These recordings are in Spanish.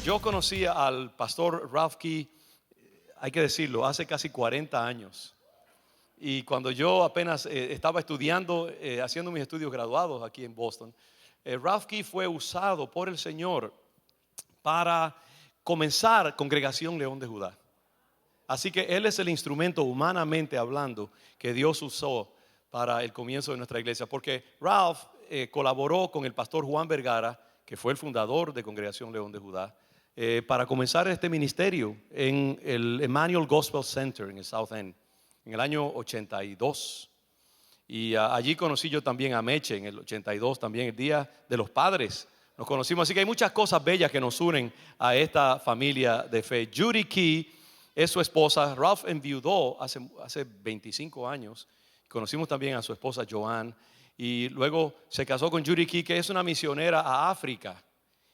Yo conocí al pastor Ralph Key, hay que decirlo, hace casi 40 años. Y cuando yo apenas estaba estudiando, haciendo mis estudios graduados aquí en Boston, Ralph Key fue usado por el Señor para comenzar Congregación León de Judá. Así que él es el instrumento, humanamente hablando, que Dios usó para el comienzo de nuestra iglesia. Porque Ralph colaboró con el pastor Juan Vergara, que fue el fundador de Congregación León de Judá, para comenzar este ministerio en el Emmanuel Gospel Center en el South End en el año 82. Y allí conocí yo también a Meche en el 82, también el Día de los Padres. Nos conocimos, así que hay muchas cosas bellas que nos unen a esta familia de fe. Judy Key es su esposa. Ralph enviudó hace 25 años. Conocimos también a su esposa Joanne. Y luego se casó con Judy Key, que es una misionera a África.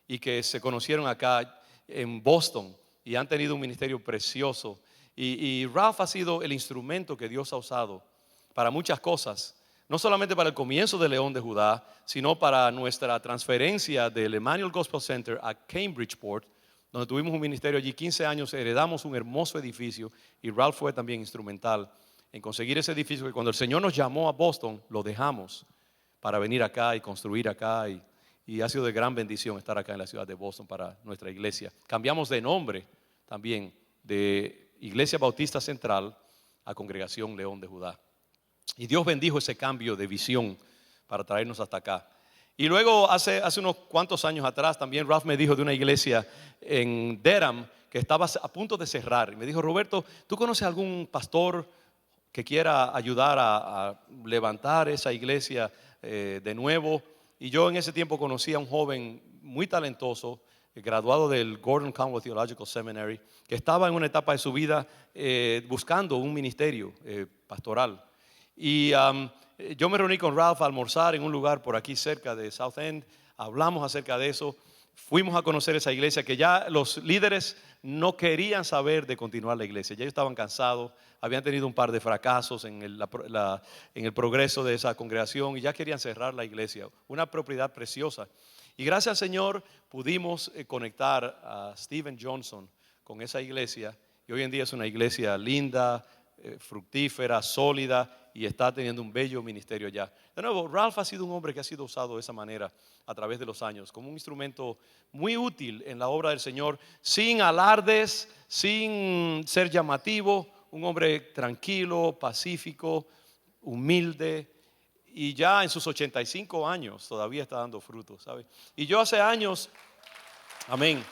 Y que se conocieron acá en Boston. Y han tenido un ministerio precioso. Y Ralph ha sido el instrumento que Dios ha usado para muchas cosas. No solamente para el comienzo de León de Judá, sino para nuestra transferencia del Emmanuel Gospel Center a Cambridgeport, donde tuvimos un ministerio allí 15 años, heredamos un hermoso edificio y Ralph fue también instrumental en conseguir ese edificio que cuando el Señor nos llamó a Boston, lo dejamos para venir acá y construir acá y ha sido de gran bendición estar acá en la ciudad de Boston para nuestra iglesia. Cambiamos de nombre también de Iglesia Bautista Central a Congregación León de Judá. Y Dios bendijo ese cambio de visión para traernos hasta acá. Y luego hace unos cuantos años atrás también Ralph me dijo de una iglesia en Durham que estaba a punto de cerrar. Y me dijo, Roberto, ¿tú conoces algún pastor que quiera ayudar a levantar esa iglesia de nuevo? Y yo en ese tiempo conocí a un joven muy talentoso, graduado del Gordon Conwell Theological Seminary, que estaba en una etapa de su vida buscando un ministerio pastoral. Y yo me reuní con Ralph a almorzar en un lugar por aquí cerca de South End. Hablamos acerca de eso. Fuimos a conocer esa iglesia que ya los líderes no querían saber de continuar la iglesia. Ya ellos estaban cansados, habían tenido un par de fracasos en el progreso de esa congregación y ya querían cerrar la iglesia. Una propiedad preciosa. Y gracias al Señor pudimos conectar a Steven Johnson con esa iglesia. Y hoy en día es una iglesia linda, fructífera, sólida y está teniendo un bello ministerio ya. De nuevo, Ralph ha sido un hombre que ha sido usado de esa manera a través de los años como un instrumento muy útil en la obra del Señor, sin alardes, sin ser llamativo, un hombre tranquilo, pacífico, humilde. Y ya en sus 85 años todavía está dando frutos, ¿sabe? Y yo hace años, amén,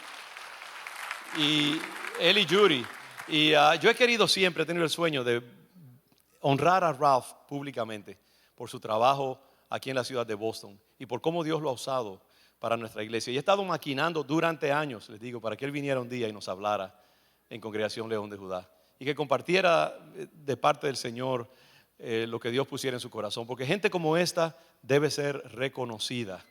y él y Judy, y yo he querido siempre, he tenido el sueño de honrar a Ralph públicamente por su trabajo aquí en la ciudad de Boston y por cómo Dios lo ha usado para nuestra iglesia. Y he estado maquinando durante años, les digo, para que él viniera un día y nos hablara en Congregación León de Judá y que compartiera de parte del Señor lo que Dios pusiera en su corazón, porque gente como esta debe ser reconocida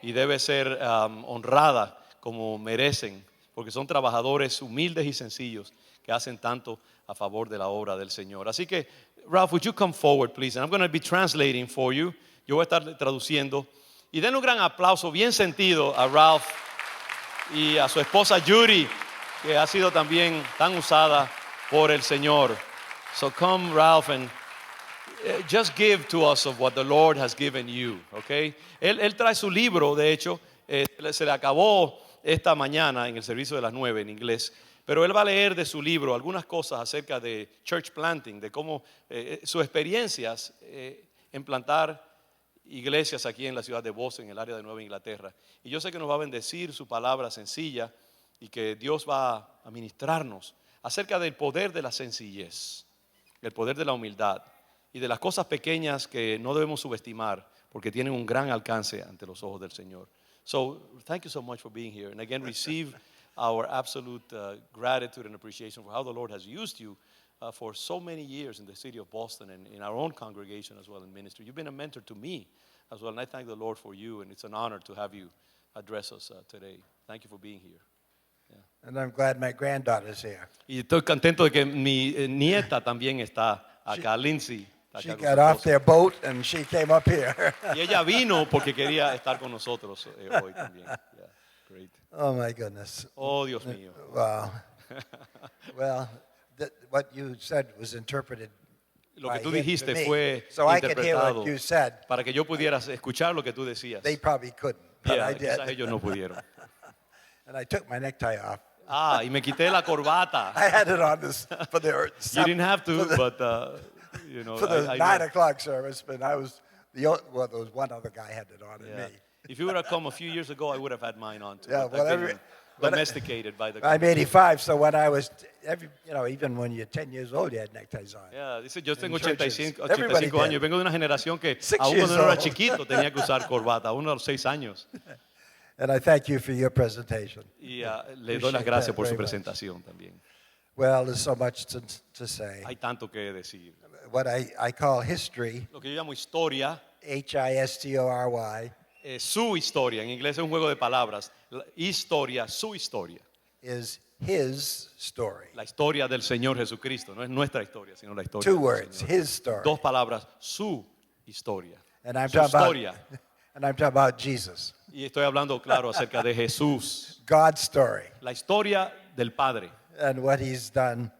y debe ser honrada como merecen, porque son trabajadores humildes y sencillos que hacen tanto a favor de la obra del Señor. Así que, Ralph, would you come forward, please? And I'm going to be translating for you. Yo voy a estar traduciendo. Y den un gran aplauso bien sentido a Ralph y a su esposa Judy, que ha sido también tan usada por el Señor. So come, Ralph, and just give to us of what the Lord has given you, okay? Él trae su libro, de hecho, se le acabó esta mañana en el servicio de las 9 en inglés, pero él va a leer de su libro algunas cosas acerca de church planting, de cómo sus experiencias en plantar iglesias aquí en la ciudad de Boston, en el área de Nueva Inglaterra. Y yo sé que nos va a bendecir su palabra sencilla y que Dios va a ministrarnos acerca del poder de la sencillez, el poder de la humildad y de las cosas pequeñas que no debemos subestimar porque tienen un gran alcance ante los ojos del Señor. So, thank you so much for being here. And again, receive our absolute gratitude and appreciation for how the Lord has used you for so many years in the city of Boston and in our own congregation as well in ministry. You've been a mentor to me as well, and I thank the Lord for you, and it's an honor to have you address us today. Thank you for being here. Yeah. And I'm glad my granddaughter's here. Y estoy contento de que mi nieta también está acá, Lindsay. She got off their boat and she came up here. Y ella vino porque quería estar con nosotros hoy también. Yeah. Great. Oh my goodness. Oh, Dios mío. Wow. Well, what you said was interpreted Lo que by tú him to dijiste me. fue So I could hear interpretado what you said. para que yo pudiera escuchar lo que tú decías. They probably couldn't, but Yeah, I quizás did. ellos no pudieron. And I took my necktie off. Ah, y me quité la corbata. I had it on this for the You didn't have to, for the, but you know, for the I 9 know. o'clock service, but I was well, there was one other guy had it on and Yeah. me. If you would have come a few years ago, I would have had mine on too. Yeah, but I've whatever- been what- domesticated by the. I'm 85, so when I was even when you're 10 years old, you had neckties on. Yeah, dice, yo tengo churches. 85, Everybody 85 años. did. Vengo de una generación que 6 aún years cuando uno era old. chiquito tenía que usar corbata, uno a los 6 años. And I thank you for your presentation. Y le doy las Appreciate gracias that por su very much. presentación también. Well, there's so much to say. Hay tanto que decir. What I call history, Lo que yo llamo historia, History, su historia, en inglés es un juego de palabras. Historia, su historia. is his story. La historia del Señor Jesucristo, no es nuestra historia, sino la historia Two del words, Señor. his story. Dos palabras, su historia. And I'm Su talking about historia. and I'm talking about Jesus. Y estoy hablando, claro, acerca de Jesús. God's story La historia del Padre. and what he's done.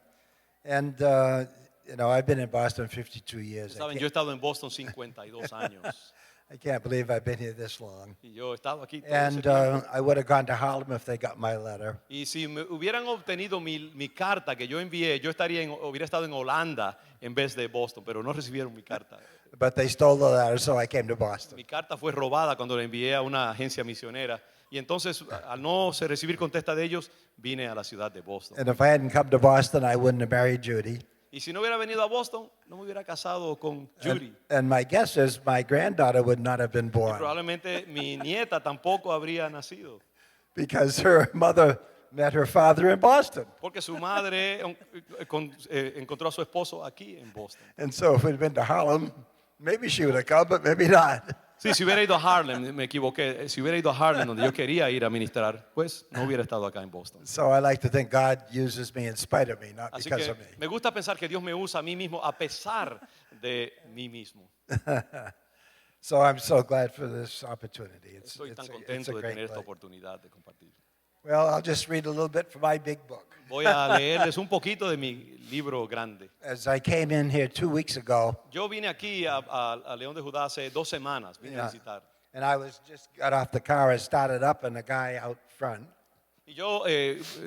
And I've been in Boston 52 years. Saben, yo he estado en Boston 52 años. I can't believe I've been here this long. Y yo he estado aquí todo And ese tiempo. I would have gone to Harlem if they got my letter. Y si me hubieran obtenido mi carta que yo envié, yo hubiera estado en Holanda en vez de Boston, pero no recibieron mi carta. But they stole the letter, so I came to Boston. Mi carta fue robada cuando la envié a una agencia misionera. Y entonces, al no recibir contesta de ellos, vine a la ciudad de Boston. And if I hadn't come to Boston, I wouldn't have married Judy. Y si no hubiera venido a Boston, no me hubiera casado con Judy. And my guess is my granddaughter would not have been Y born probablemente mi nieta tampoco habría nacido. because her mother met her father in Boston. Porque su madre encontró a su esposo aquí en Boston. And so if we'd been to Harlem, maybe she would have come, but maybe not. Sí, si hubiera ido a Harlem, me equivoqué. Si hubiera ido a Harlem, donde yo quería ir a ministrar, pues no hubiera estado acá en Boston. So I like to think God uses me in spite of me, not Así because que of me. me gusta pensar que Dios me usa a mí mismo a pesar de mí mismo. So I'm so glad for this opportunity. Estoy tan it's contento a de great tener esta place. oportunidad de compartir. Well, I'll just read a little bit from my big book. Voy a leerles un poquito de mi libro grande. As I came in here 2 weeks ago, Yo vine aquí a León de Judá hace 2 semanas, vine a Yeah. visitar. and I got off the car and started up, and the guy out front, Y yo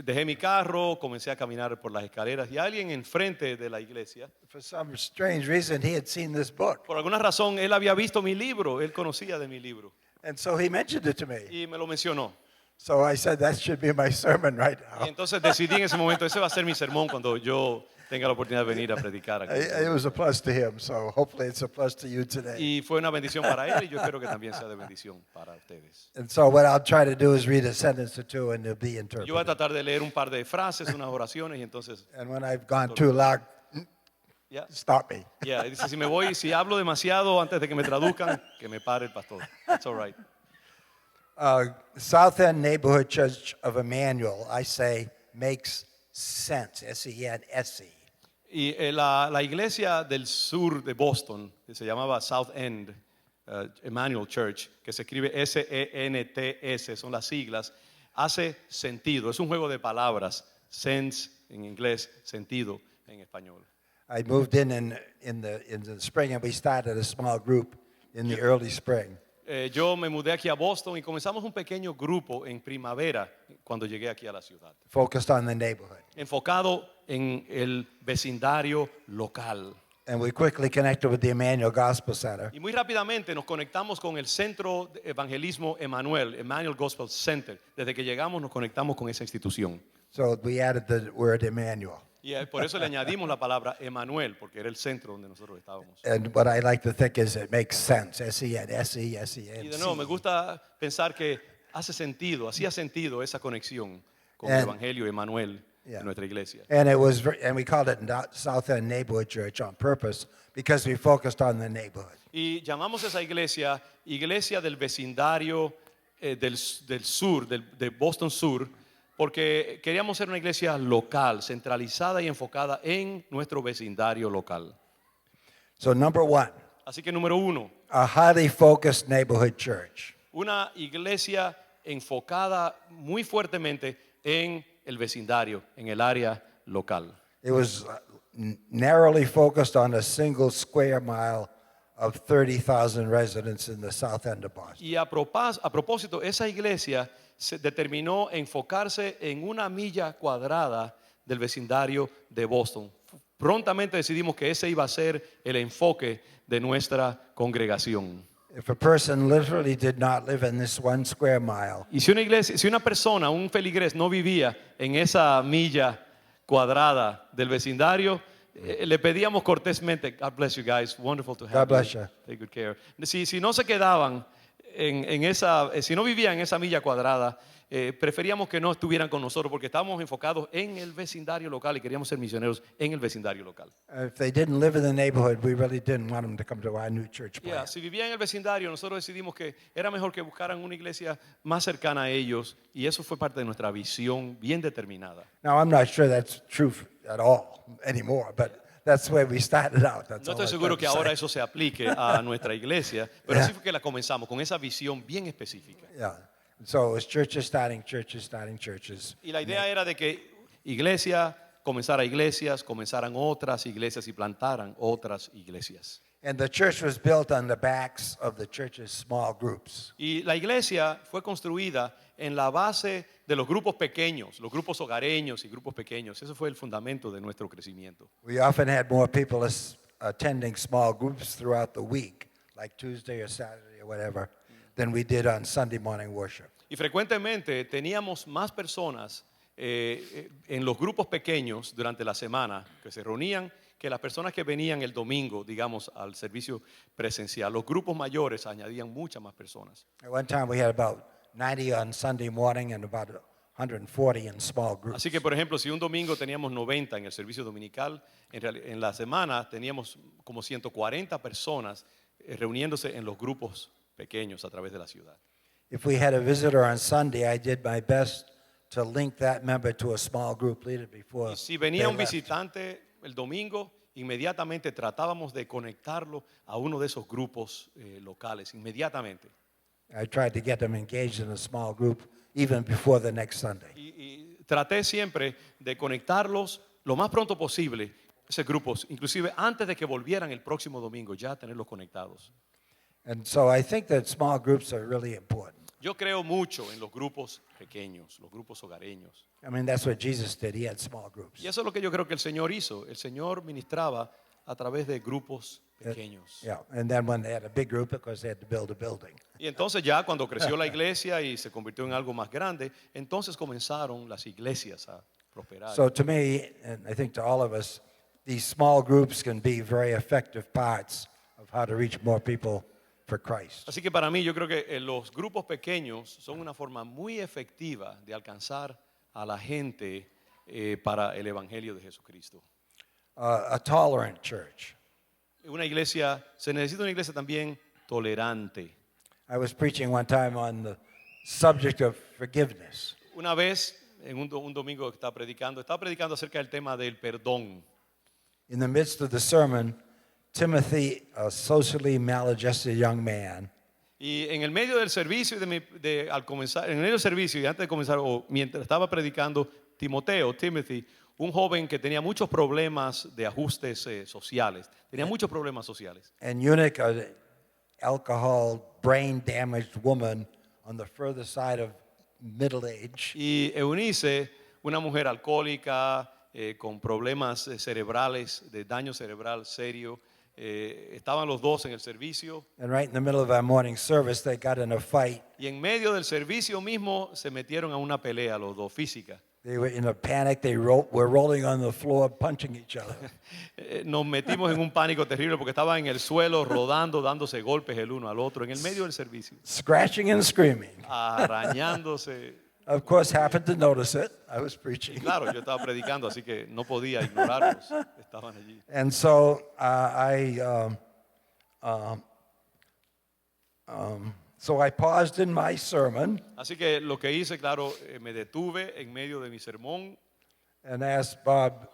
dejé mi carro, comencé a caminar por las escaleras y alguien enfrente de la iglesia, for some strange reason, he had seen this book. por alguna razón, él había visto mi libro, él conocía de mi libro And so he mentioned it to me. y me lo mencionó. So I said, that should be my sermon right Y now. entonces decidí en ese momento, ese va a ser mi sermón cuando yo tenga la oportunidad de venir a predicar aquí. It was a plus to him, so hopefully it's a plus to you today. Y fue una bendición para él y yo espero que también sea de bendición para ustedes. And so what I'll try to do is read a sentence or two, and they'll be Yo voy a interpreted. tratar de leer un par de frases, unas oraciones y entonces, And when I've gone too long, ya, stop me. ya, dice, si hablo demasiado antes de que me traduzcan, que me pare el pastor. That's all right. South End Neighborhood Church of Emmanuel, I say, makes sense. S-E-N-S-E. Y la iglesia del sur de Boston, que se llamaba South End Emmanuel Church, que se escribe S-E-N-T-S, son las siglas, hace sentido. Es un juego de palabras. Sense en inglés, sentido en español. I moved in the spring, and we started a small group in the early spring. Yo me mudé aquí a Boston y comenzamos un pequeño grupo en primavera cuando llegué aquí a la ciudad, Focused on the neighborhood. enfocado en el vecindario local. And we quickly connected with the Emmanuel Gospel Center. Y muy rápidamente nos conectamos con el Centro de Evangelismo Emmanuel Gospel Center. Desde que llegamos nos conectamos con esa institución. So we added the word Emmanuel. Y por eso le añadimos la palabra Emmanuel, porque era el centro donde nosotros estábamos. And what I like to think is it makes sense. S-E-N-S-E, Y de S-E-N-C. nuevo, me gusta pensar que hacía sentido esa conexión con el And- Evangelio Emmanuel Yeah. en nuestra iglesia. And and we called it South End Neighborhood Church on purpose because we focused on the neighborhood. Y llamamos a esa iglesia Iglesia del Vecindario del Sur, de Boston Sur, porque queríamos ser una iglesia local, centralizada y enfocada en nuestro vecindario local. So number one, Así que número 1, a highly focused neighborhood church. una iglesia enfocada muy fuertemente en el vecindario, en el área local. It was narrowly focused on a single square mile of 30,000 residents in the south end of Boston. Y a propósito, esa iglesia se determinó enfocarse en una milla cuadrada del vecindario de Boston. Prontamente decidimos que ese iba a ser el enfoque de nuestra congregación. If a person literally did not live in this 1 square mile, Y si una persona, un feligrés, no vivía en esa milla cuadrada del vecindario, le pedíamos cortésmente, God bless you guys, wonderful to have God bless you. Take good care. Si no se quedaban si no vivían en esa milla cuadrada, preferíamos que no estuvieran con nosotros porque estábamos enfocados en el vecindario local y queríamos ser misioneros en el vecindario local. if they didn't live in the neighborhood, we really didn't want them to come to our new church Yeah, plant. si vivían en el vecindario, nosotros decidimos que era mejor que buscaran una iglesia más cercana a ellos y eso fue parte de nuestra visión bien determinada. Now, I'm not sure that's true at all anymore, but that's where we started out. That's No all estoy I'm seguro trying que to ahora say. eso se aplique a nuestra iglesia, pero Yeah. sí fue que la comenzamos con esa visión bien específica. Yeah. So it was churches starting churches. Y la idea era de que iglesia comenzara iglesias, comenzaran otras iglesias y plantaran otras iglesias. And the church was built on the backs of the church's small groups. Y la iglesia fue construida en la base de los grupos pequeños, los grupos hogareños y grupos pequeños. Ese fue el fundamento de nuestro crecimiento. We often had more people attending small groups throughout the week, like Tuesday or Saturday or whatever, than we did on Sunday morning worship. Y frecuentemente teníamos más personas en los grupos pequeños durante la semana que se reunían que las personas que venían el domingo, digamos, al servicio presencial. Los grupos mayores añadían muchas más personas. At one time, we had about 90 on Sunday morning and about 140 in small groups. Así que, por ejemplo, si un domingo teníamos 90 en el servicio dominical, en la semana teníamos como 140 personas reuniéndose en los grupos pequeños a través de la ciudad. If we had a visitor on Sunday, I did my best to link that member to a small group leader before Y si they venía un left. visitante el domingo, inmediatamente tratábamos de conectarlo a uno de esos grupos locales, inmediatamente. I tried to get them engaged in a small group even before the next Sunday. Y traté siempre de conectarlos lo más pronto posible, esos grupos, inclusive antes de que volvieran el próximo domingo, ya tenerlos conectados. And so I think that small groups are really important. Yo creo mucho en los grupos pequeños, los grupos hogareños. I mean, that's what Jesus did. He had small groups. Y eso es lo que yo creo que el Señor hizo. El Señor ministraba a través de grupos pequeños. Yeah, and then when they had a big group, because they had to build a building. Y entonces ya cuando creció la iglesia y se convirtió en algo más grande, entonces comenzaron las iglesias a prosperar. So to me, and I think to all of us, these small groups can be very effective parts of how to reach more people for Christ. Así que para mí yo creo que los grupos pequeños son una forma muy efectiva de alcanzar a la gente para el Evangelio de Jesucristo. A tolerant church. Se necesita una iglesia también tolerante. I was preaching one time on the subject of forgiveness. Una vez, en un domingo que estaba predicando acerca del tema del perdón. In the midst of the sermon, Timothy, a socially maladjusted young man, Y en el medio del servicio, al comenzar, en el medio del servicio y antes de comenzar, o mientras estaba predicando, Timothy, un joven que tenía muchos problemas de ajustes sociales, tenía muchos problemas sociales. and Eunuch, an alcohol, brain-damaged woman on the further side of middle age, Y Eunice, una mujer alcohólica, con problemas cerebrales, de daño cerebral serio, estaban los dos en el servicio. and right in the middle of our morning service, they got in a fight. Y en medio del servicio mismo se metieron a una pelea los dos, física. They were in a panic. They were rolling on the floor, punching each other. Nos metimos en un pánico terrible porque estaban en el suelo rodando, dándose golpes el uno al otro, en el medio del servicio, Scratching and screaming. arañándose. Of course, happened to notice it. I was Y preaching. claro, yo estaba predicando, así que no podía ignorarlos. Estaban allí. And so so I paused in my sermon Así que lo que hice, claro, me detuve en medio de mi sermón and asked Bob,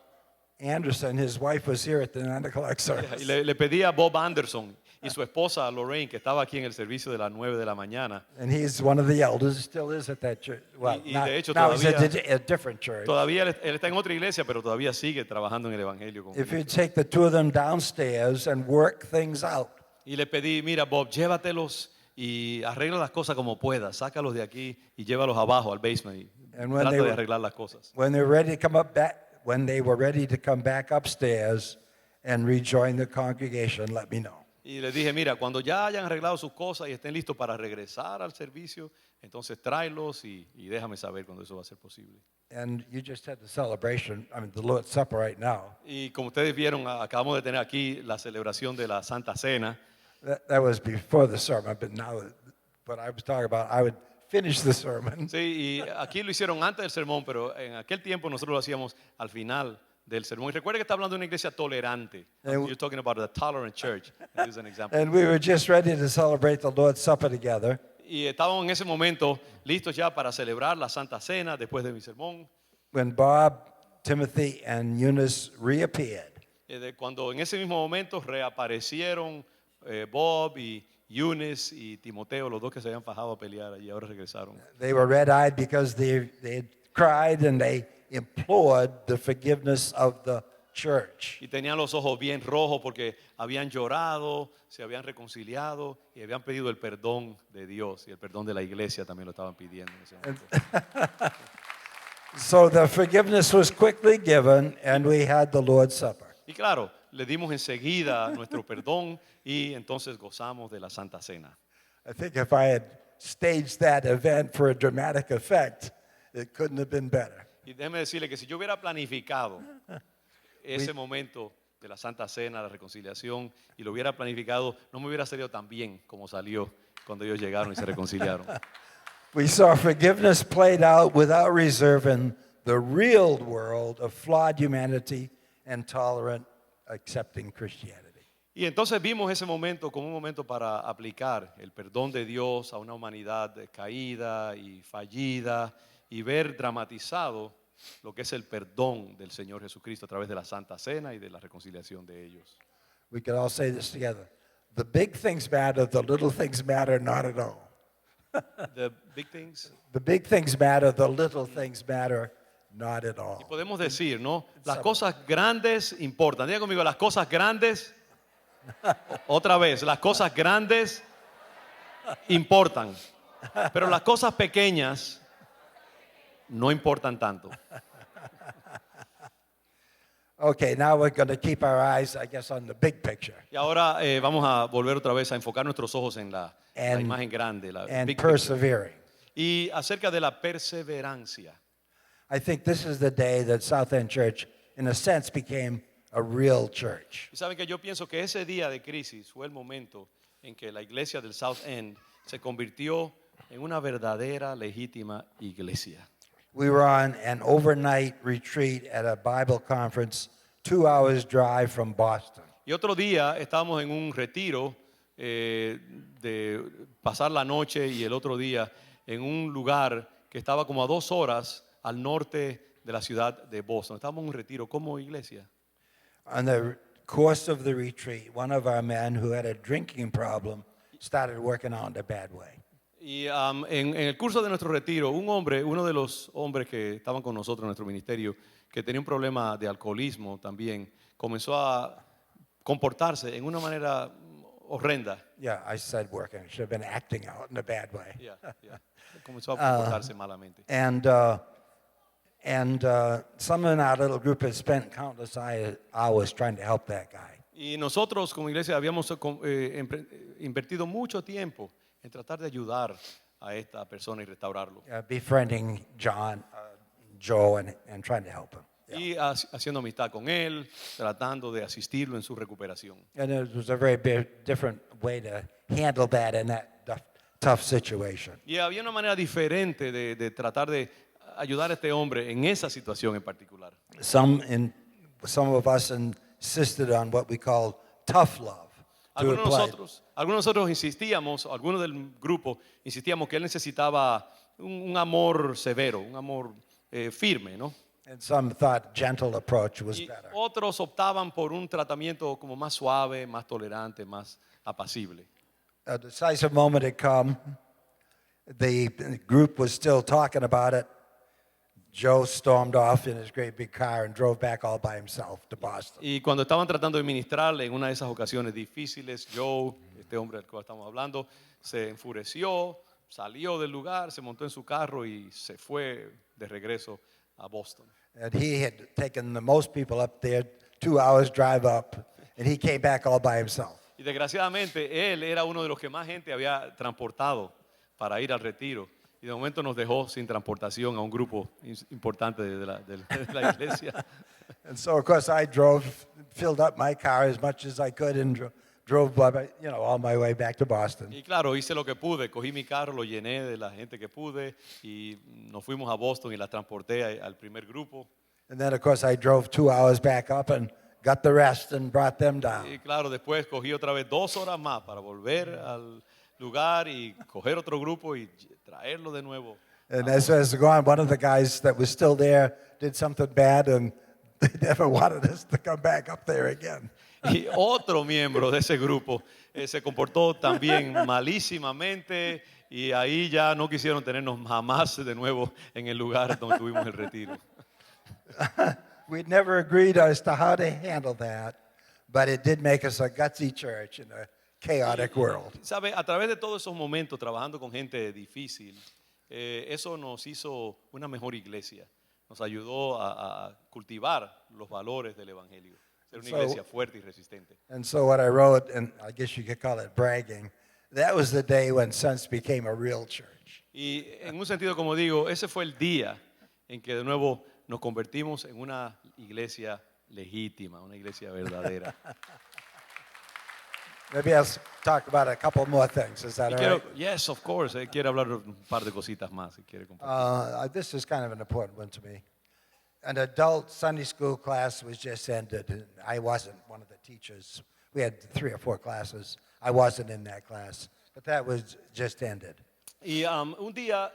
Anderson, his wife was here at the 9 o'clock Y service. le pedí a Bob Anderson y su esposa Lorraine, que estaba aquí en el servicio de las 9 de la mañana. And he's one of the elders, still is at that church. Well, Y now, de hecho now he's at todavía- a different church. Todavía él está en otra iglesia, pero todavía sigue trabajando en el evangelio. If you take the two of them downstairs and work things out, Y le pedí, mira Bob, llévatelos y arregla las cosas como puedas. Sácalos de aquí y llévalos abajo al basement y And when trata they de were- arreglar las cosas. when they were ready to come up back, when they were ready to come back upstairs and rejoin the congregation, let me know. Y les dije, mira, cuando ya hayan arreglado sus cosas y estén listos para regresar al servicio, entonces tráelos y déjame saber cuando eso va a ser posible. And you just had the celebration, I mean, the Lord's Supper right now. Y como ustedes vieron, acabamos de tener aquí la celebración de la Santa Cena. That was before the sermon, but now what I was talking about, I would finish the sermon. Sí, y aquí lo hicieron antes del sermón, pero en aquel tiempo nosotros lo hacíamos al final del sermón. Y recuerde que está hablando de una iglesia tolerante. You're talking about a tolerant church. This is an example. And we were just ready to celebrate the Lord's Supper together. Y estábamos en ese momento listos ya para celebrar la Santa Cena después de mi sermón. When Bob, Timothy, and Eunice reappeared. Cuando en ese mismo momento reaparecieron Bob y Eunice y Timoteo, los dos que se habían fajado a pelear y ahora regresaron. They were red-eyed because they had cried and they implored the forgiveness of the church. Y tenían los ojos bien rojos porque habían llorado, se habían reconciliado y habían pedido el perdón de Dios y el perdón de la iglesia también lo estaban pidiendo en ese momento. So the forgiveness was quickly given and we had the Lord's Supper. Y claro, le dimos enseguida nuestro perdón y entonces gozamos de la Santa Cena. I think if I had staged that event for a dramatic effect, it couldn't have been better. Y déjeme decirle que si yo hubiera planificado ese momento de la Santa Cena, la reconciliación, y lo hubiera planificado, no me hubiera salido tan bien como salió cuando ellos llegaron y se reconciliaron. We saw forgiveness played out without reserve in the real world of flawed humanity and tolerant, accepting Christianity. Y entonces vimos ese momento como un momento para aplicar el perdón de Dios a una humanidad caída y fallida y ver dramatizado lo que es el perdón del Señor Jesucristo a través de la Santa Cena y de la reconciliación de ellos. We could all say this together. The big things matter, the little things matter not at all. The big things. The big things matter, the little things matter not at all. Podemos decir, ¿no? Las cosas grandes importan. Diga conmigo, las cosas grandes. Otra vez, las cosas grandes importan. Pero las cosas pequeñas no importan tanto. Okay, now we're going to keep our eyes, I guess, on the big picture Y ahora vamos a volver otra vez a enfocar nuestros ojos en la And- imagen grande, la and big picture. persevering. Y acerca de la perseverancia. I think this is the day that South End Church, in a sense, became a real church. Y saben que yo pienso que ese día de crisis fue el momento en que la iglesia del South End se convirtió en una verdadera, legítima iglesia. We were on an overnight retreat at a Bible conference 2 hours drive from Boston. Y otro día estábamos en un retiro de pasar la noche y el otro día en un lugar que estaba como a 2 horas al norte de la ciudad de Boston. Estábamos en un retiro como iglesia. On the course of the retreat, one of our men who had a drinking problem started working out in a bad way. Y en el curso de nuestro retiro, un hombre, uno de los hombres que estaban con nosotros en nuestro ministerio, que tenía un problema de alcoholismo también, comenzó a comportarse en una manera horrenda. Yeah, I said working. I should have been acting out in a bad way. Yeah. Comenzó a comportarse malamente. And some in our little group had spent countless hours trying to help that guy. Y nosotros como iglesia habíamos invertido mucho tiempo en tratar de ayudar a esta persona y restaurarlo. Befriending John, Joe, and trying to help him. Y haciendo amistad con él, tratando de asistirlo en su recuperación. And it was a very different way to handle that in that tough situation. Y había una manera diferente de tratar de ayudar a este hombre en esa situación en particular. Some of us insisted on what we call tough love. Algunos de nosotros insistíamos, algunos del grupo insistíamos que él necesitaba un amor severo, un amor firme, ¿no? And some thought gentle approach was Y better. otros optaban por un tratamiento como más suave, más tolerante, más apacible. A decisive moment had come. The group was still talking about it. Joe stormed off in his great big car and drove back all by himself to Boston. Y cuando estaban tratando de ministrarle en una de esas ocasiones difíciles, Joe, este hombre del cual estamos hablando, se enfureció, salió del lugar, se montó en su carro y se fue de regreso a Boston. And he had taken the most people up there, 2 hours drive up, and he came back all by himself. Y desgraciadamente él era uno de los que más gente había transportado para ir al retiro. Y de momento nos dejó sin transportación a un grupo importante de la iglesia. And so, of course, I drove, filled up my car as much as I could, and drove, all my way back to Boston. Y claro, hice lo que pude, cogí mi carro, lo llené de la gente que pude y nos fuimos a Boston y la transporté al primer grupo. And then, of course, I drove 2 hours back up and got the rest and brought them down. Y claro, después cogí otra vez 2 horas más para volver al lugar y coger otro grupo y traerlo de nuevo. And as I was going, one of the guys that was still there did something bad, and they never wanted us to come back up there again. Y otro miembro de ese grupo se comportó también malísimamente y ahí ya no quisieron tenernos jamás de nuevo en el lugar donde tuvimos el retiro. We'd never agreed as to how to handle that, but it did make us a gutsy church in a chaotic world. ¿Sabe? A través de todos esos momentos trabajando con gente difícil, eso nos hizo una mejor iglesia. Nos ayudó a cultivar los valores del Evangelio. Ser una iglesia fuerte y resistente. And so what I wrote, and I guess you could call it bragging, that was the day when Sense became a real church. Y en un sentido, como digo, ese fue el día en que de nuevo nos convertimos en una iglesia legítima, una iglesia verdadera. Maybe I'll talk about a couple more things. Is that Y all quiero, right? yes, of course, quiere hablar un par de cositas más. Si quiere compartir. This is kind of an important one to me. An adult Sunday school class was just ended, and I wasn't one of the teachers. We had 3 or 4 classes. I wasn't in that class, but that was just ended. Y un día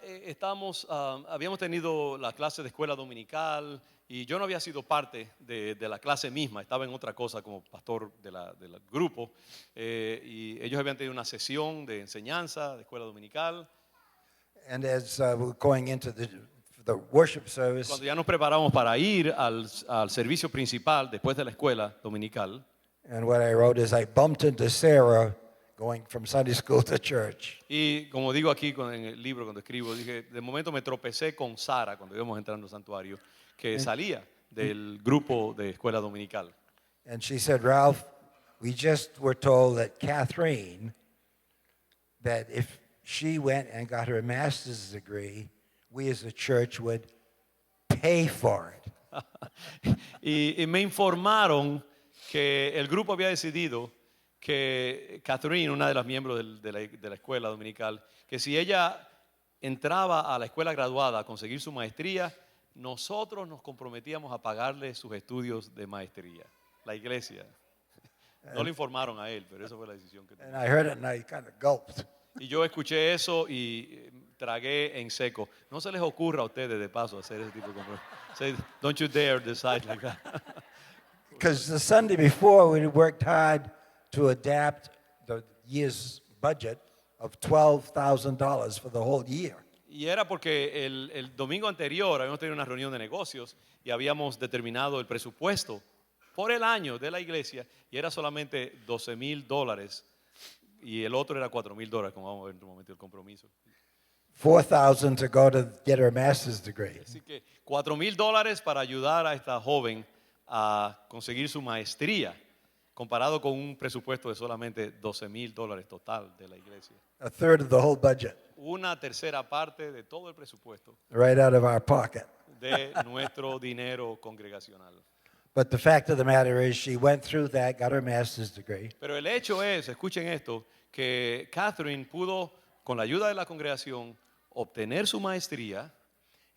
habíamos tenido la clase de escuela dominical y yo no había sido parte de la clase misma, estaba en otra cosa como pastor del grupo y ellos habían tenido una sesión de enseñanza de escuela dominical. And as we're going into the worship service, Cuando ya nos preparamos para ir al servicio principal después de la escuela dominical, and what I wrote is I bumped into Sarah going from Sunday school to church. y como digo aquí en el libro cuando escribo, dije, de momento me tropecé con Sara cuando íbamos entrando al santuario, que salía del grupo de escuela dominical. And she said, Ralph, we just were told that Catherine, that if she went and got her master's degree, we as a church would pay for it. Y me informaron que el grupo había decidido que Catherine, una de las miembros de la escuela dominical, que si ella entraba a la escuela graduada a conseguir su maestría, nosotros nos comprometíamos a pagarle sus estudios de maestría. La iglesia. No le informaron a él, pero esa fue la decisión que tomó. And I heard it and I kind of gulped. Y yo escuché eso y tragué en seco. No se les ocurra a ustedes de paso hacer ese tipo de compromiso. Say, don't you dare decide like that. Because the Sunday before, we worked hard to adapt the year's budget of $12,000 for the whole year. Y era porque el domingo anterior habíamos tenido una reunión de negocios y habíamos determinado el presupuesto por el año de la iglesia y era solamente $12,000 y el otro era $4,000, como vamos a ver en un momento el compromiso. $4,000 to go to get her master's degree. Así que $4,000 para ayudar a esta joven a conseguir su maestría, comparado con un presupuesto de solamente $12,000 total de la iglesia. A third of the whole budget, Una tercera parte de todo el presupuesto right out of our pocket. de nuestro dinero congregacional. But the fact of the matter is, she went through that, got her master's degree, Pero el hecho es, escuchen esto, que Catherine pudo, con la ayuda de la congregación, obtener su maestría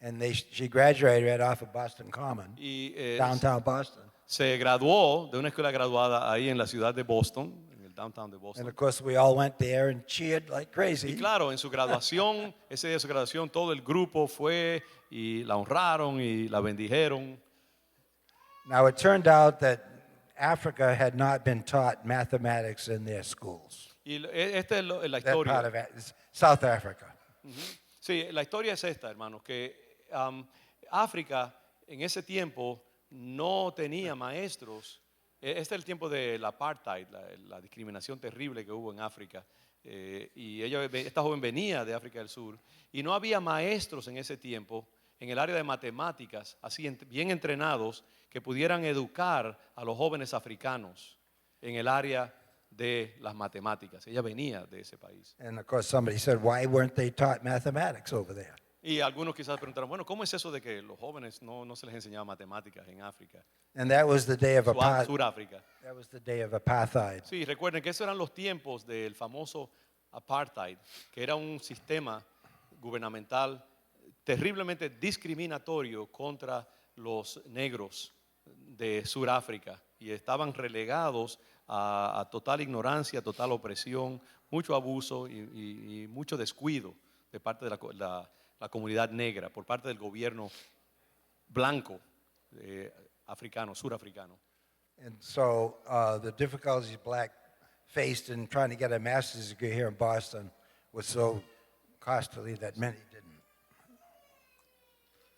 and she graduated right off of Boston Common, y downtown Boston. se graduó de una escuela graduada ahí en la ciudad de Boston, en el downtown de And Boston. of course, we all went there and cheered like Y crazy. claro, en su graduación, ese día de su graduación, todo el grupo fue y la honraron y la bendijeron. Now, it turned out that Africa had not been taught mathematics in their schools. Y esta es la That part historia. of South Africa. Sí, la historia es esta, hermanos, que África en ese tiempo no tenía maestros. Este es el tiempo del apartheid, la discriminación terrible que hubo en África. Y esta joven venía de África del Sur y no había maestros en ese tiempo en el área de matemáticas, así bien entrenados, que pudieran educar a los jóvenes africanos en el área de las matemáticas. Ella venía de ese país. And of course, somebody said, why weren't they taught mathematics over there? Y algunos quizás preguntaron, bueno, ¿cómo es eso de que los jóvenes no se les enseñaba matemáticas en África? And that was the day of apartheid. Suráfrica. That was the day of apartheid. Sí, recuerden que esos eran los tiempos del famoso apartheid, que era un sistema gubernamental terriblemente discriminatorio contra los negros de Suráfrica y estaban relegados a total ignorancia, total opresión, mucho abuso y mucho descuido de parte de la comunidad negra por parte del gobierno blanco africano, surafricano. And so the difficulties black faced in trying to get a master's degree here in Boston was so costly that many didn't.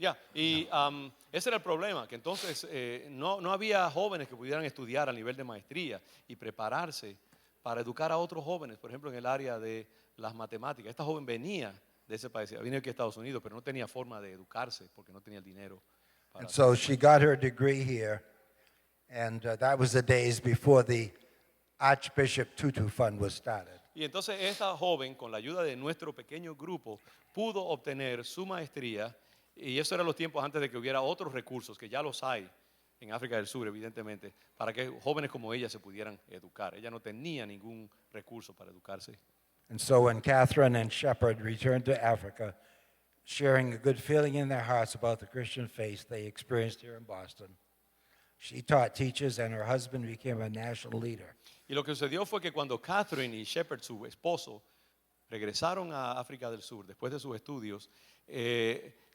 Ya, y ese era el problema, que entonces no había jóvenes que pudieran estudiar a nivel de maestría y prepararse para educar a otros jóvenes, por ejemplo, en el área de las matemáticas. Esta joven venía de ese país, venía aquí a Estados Unidos, pero no tenía forma de educarse porque no tenía el dinero. And so she got her degree here, and that was the days before the Archbishop Tutu Fund was started. Y entonces esta joven, con la ayuda de nuestro pequeño grupo, pudo obtener su maestría. Y eso eran los tiempos antes de que hubiera otros recursos, que ya los hay en África del Sur, evidentemente, para que jóvenes como ella se pudieran educar. Ella no tenía ningún recurso para educarse. And so when Catherine and Shepard returned to Africa, sharing a good feeling in their hearts about the Christian faith they experienced here in Boston, she taught teachers and her husband became a national leader. Y lo que sucedió fue que cuando Catherine y Shepard, su esposo, regresaron a África del Sur después de sus estudios,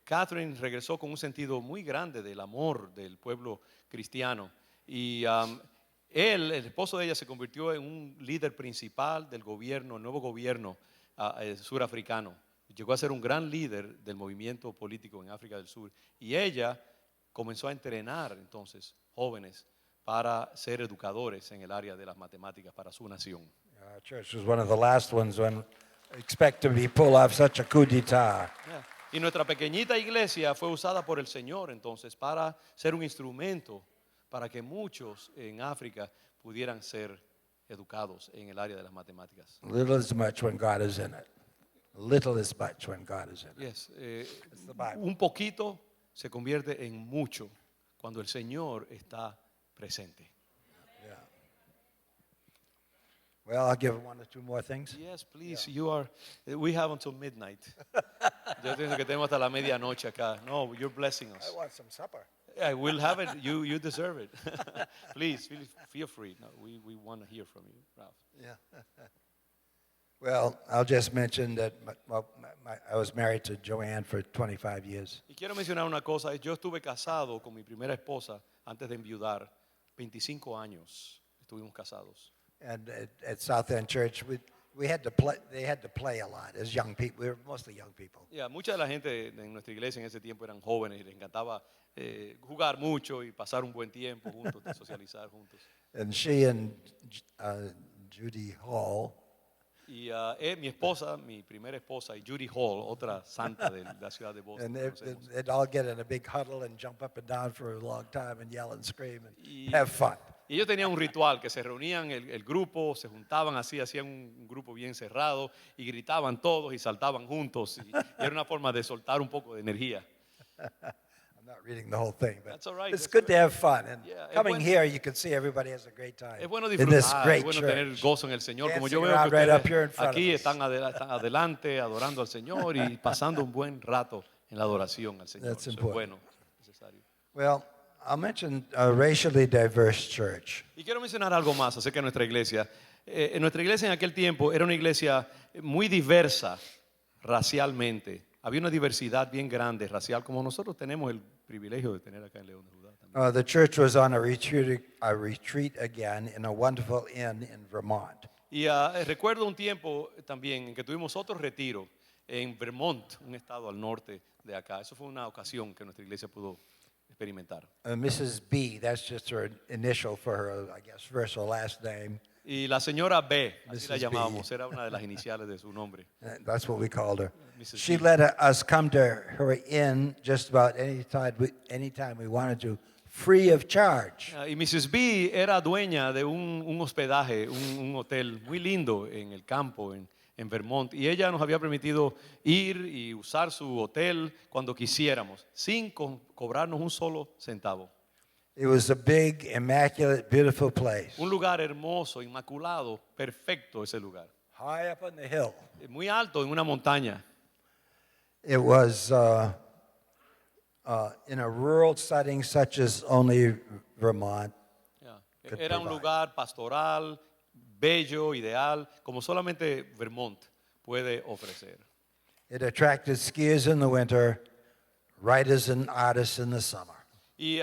Catherine regresó con un sentido muy grande del amor del pueblo cristiano. Y el esposo de ella, se convirtió en un líder principal del gobierno, el nuevo gobierno surafricano. Llegó a ser un gran líder del movimiento político en África del Sur. Y ella comenzó a entrenar entonces jóvenes para ser educadores en el área de las matemáticas para su nación. Our church was one of the last ones when expect to be pull off such a coup d'etat. Yeah. Y nuestra pequeñita iglesia fue usada por el Señor entonces para ser un instrumento para que muchos en África pudieran ser educados en el área de las matemáticas. Little is much when God is in it. Little is much when God is in it. Yes, It's the Bible. un poquito se convierte en mucho cuando el Señor está presente. Yeah. Well, I'll give one or two more things. Yes, please, we have until midnight. Yo pienso que tenemos hasta la medianoche acá. No, you're blessing us. want some supper. Yeah, we'll have it. You deserve it. Please, feel free. No, we want to hear from you, Ralph. Yeah. Well, I'll just mention that I was married to Joanne for 25 years. Y quiero mencionar una cosa. Yo estuve casado con mi primera esposa antes de enviudar. 25 años estuvimos casados. And at South End Church, we had to play. They had to play a lot as young people. We were mostly young people. Yeah, mucha de la gente en nuestra iglesia en ese tiempo eran jóvenes y les encantaba jugar mucho y pasar un buen tiempo juntos, socializar juntos. And she and Judy Hall, Y mi esposa, mi primera esposa, y Judy Hall, otra santa de la ciudad de Boston. and conocemos. they'd all get in a big huddle and jump up and down for a long time and yell and scream and Y- have fun. Y ellos tenían un ritual que se reunían el grupo, se juntaban así, hacían un grupo bien cerrado y gritaban todos y saltaban juntos. Y era una forma de soltar un poco de energía. I'm not reading the whole thing, but That's all right, it's that's good all to have fun. And Yeah, es coming bueno- here, you can see everybody has a great time Es bueno in this disfrutar, great es bueno tener church. gozo en el Señor. Como yo Dancing veo que around right up here in ustedes front of aquí us. están adelante adorando al Señor y pasando un buen rato en la adoración al Señor. That's Eso es important. bueno, necesario. Well, I'll mention a racially diverse church. Y quiero mencionar algo más acerca de nuestra iglesia. nuestra iglesia en aquel tiempo era una iglesia muy diversa racialmente. Había una diversidad bien grande racial, como nosotros tenemos el privilegio de tener acá en León de Judá también. The church was on a retreat again in a wonderful inn in Vermont. Y recuerdo un tiempo también en que tuvimos otro retiro en Vermont, un estado al norte de acá. Eso fue una ocasión que nuestra iglesia pudo experimentar. Mrs. B, that's just her initial for her, I guess, first or last name. Y la señora B, así la Mrs. B. llamábamos, era una de las iniciales de su nombre. That's what we called her. Mrs. She B. let us come to her inn just about anytime we wanted to, free of charge. Y Mrs. B era dueña de un hospedaje, un hotel muy lindo en el campo, en Vermont. Y ella nos había permitido ir y usar su hotel cuando quisiéramos, sin cobrarnos un solo centavo. It was a big, immaculate, beautiful place, Un lugar hermoso, inmaculado, perfecto ese lugar. high up on the hill. Muy alto en una montaña. It was in a rural setting such as only Vermont. Ya. Could Era un provide. lugar pastoral, bello, ideal, como solamente Vermont puede ofrecer. It attracted skiers in the winter, writers and artists in the summer. Y